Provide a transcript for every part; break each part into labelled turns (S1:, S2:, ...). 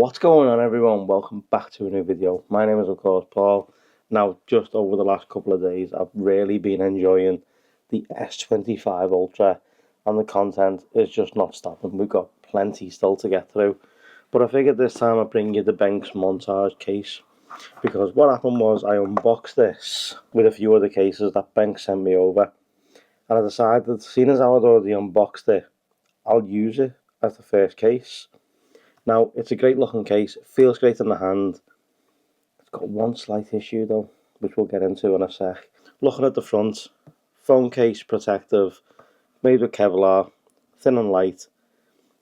S1: What's going on, everyone? Welcome back to a new video. My name is of course Paul. Now, just over the last couple of days I've really been enjoying the S25 Ultra and the content is just not stopping. We've got plenty still to get through, but I figured this time I'd bring you the Benks montage case, because what happened was I unboxed this with a few other cases that Benks sent me over, and I decided, seeing as I had already unboxed it, I'll use it as the first case. Now, it's a great looking case, it feels great in the hand. It's got one slight issue though, which we'll get into in a sec. Looking at the front, phone case protective, made with Kevlar, thin and light,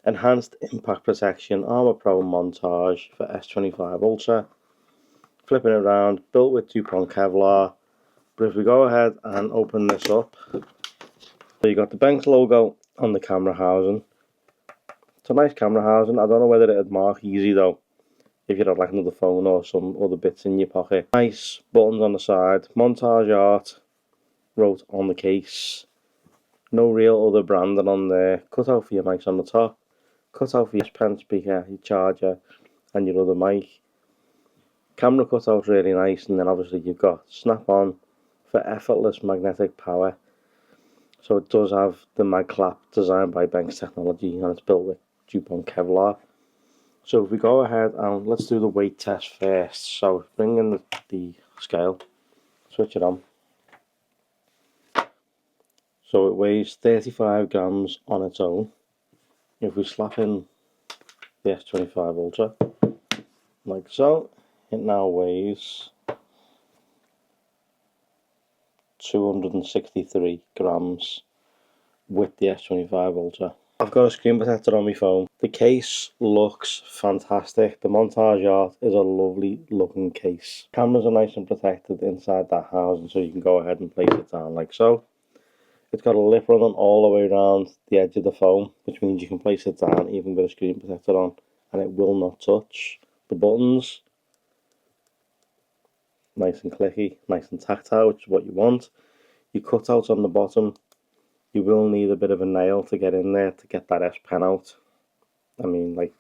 S1: enhanced impact protection, ArmorPro montage for S25 Ultra. Flipping it around, built with DuPont Kevlar. But if we go ahead and open this up, so you got the Benks logo on the camera housing. It's a nice camera housing. I don't know whether it'd mark easy though, if you had like another phone or some other bits in your pocket. Nice buttons on the side. Montage art wrote on the case. No real other branding on there. Cut out for your mics on the top. Cut out for your pen speaker, your charger, and your other mic. Camera cutout really nice, and then obviously you've got snap on for effortless magnetic power. So it does have the mag clap designed by Benks technology, and it's built with DuPont Kevlar. So if we go ahead and let's do the weight test first. So bring in the scale, switch it on. So it weighs 35 grams on its own. If we slap in the S25 Ultra, like so, it now weighs 263 grams with the S25 Ultra. I've got a screen protector on my phone. The case looks fantastic. The montage art is a lovely looking case. Cameras are nice and protected inside that housing, so you can go ahead and place it down like so. It's got a lip running all the way around the edge of the phone, which means you can place it down even with a screen protector on and it will not touch. The buttons, nice and clicky, nice and tactile, which is what you want. Your cutouts on the bottom, you will need a bit of a nail to get in there to get that S Pen out. I mean, like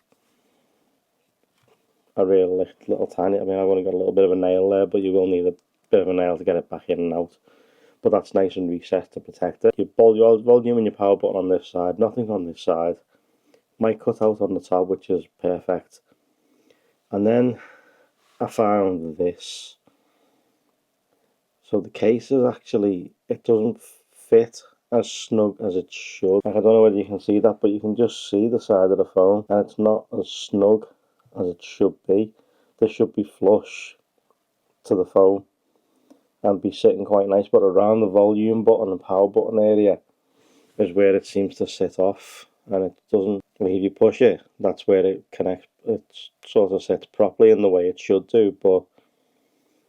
S1: a real little tiny, I've only got a little bit of a nail there, but you will need a bit of a nail to get it back in and out. But that's nice and recessed to protect it. Your volume and your power button on this side, nothing on this side. Mic cutout on the top, which is perfect. And then I found this. So the case is actually, it doesn't fit as snug as it should. Like, I don't know whether you can see that, but you can just see the side of the phone, and it's not as snug as it should be. This should be flush to the phone and be sitting quite nice, but around the volume button and power button area is where it seems to sit off, and it doesn't. I mean, if you push it, that's where it connects. It sort of sits properly in the way it should do, but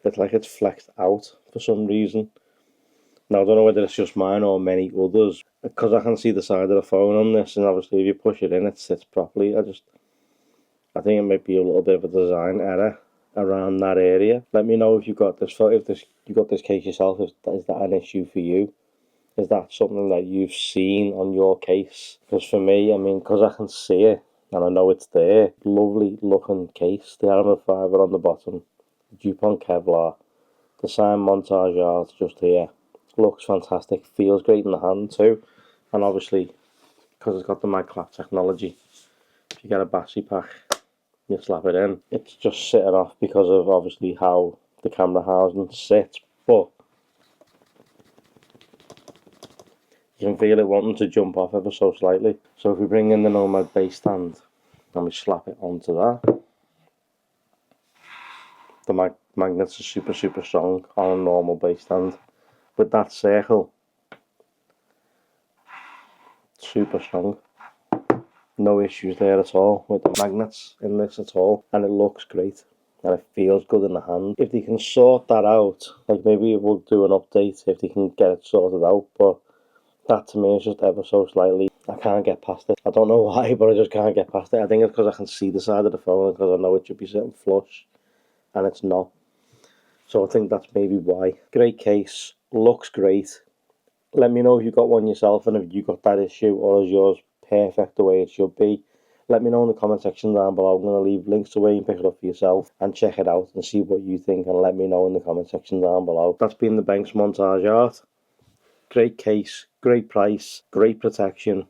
S1: it's like it's flexed out for some reason. Now, I don't know whether it's just mine or many others, because I can see the side of the phone on this, and obviously if you push it in, it sits properly. I think it might be a little bit of a design error around that area. Let me know if you got this. If you got this case yourself, is that an issue for you? Is that something that you've seen on your case? Because for me, I mean, because I can see it and I know it's there. Lovely looking case. The armor fiber on the bottom, DuPont Kevlar, the sign montage art just here. Looks fantastic, feels great in the hand too, and obviously because it's got the mag clap technology, if you get a battery pack, you slap it in, it's just sitting off because of obviously how the camera housing sits, but you can feel it wanting to jump off ever so slightly. So if we bring in the Nomad base stand and we slap it onto that, the magnets are super strong on a normal base stand. With that circle, super strong. No issues there at all with the magnets in this at all, and it looks great and it feels good in the hand. If they can sort that out, like maybe we'll do an update if they can get it sorted out, but that to me is just ever so slightly, I can't get past it. I don't know why, but I just can't get past it. I think it's because I can see the side of the phone, because I know it should be sitting flush and it's not. So I think that's maybe why. Great case, looks great. Let me know if you got one yourself and if you got that issue, or is yours perfect the way it should be. Let me know in the comment section down below. I'm going to leave links to where you can pick it up for yourself and check it out and see what you think, and let me know in the comment section down below. That's been the Benks montage art. Great case, great price, great protection.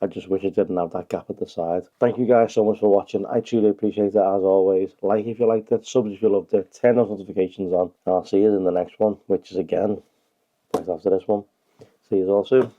S1: I just wish it didn't have that gap at the side. Thank you guys so much for watching. I truly appreciate it as always. Like if you liked it, sub if you loved it, turn those notifications on, and I'll see you in the next one, which is again right after this one. See you all soon.